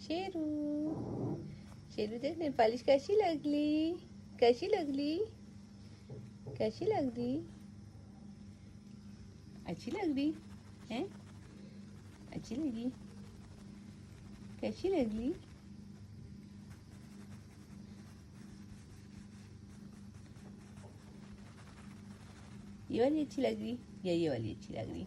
शेरू, शेरू देख नेल पॉलिश कैसी लगली, कैसी लगली, कैसी लगली, अच्छी लग रही है, अच्छी लगी, कैसी लगली? ये वाली अच्छी लग रही या ये वाली अच्छी लग रही?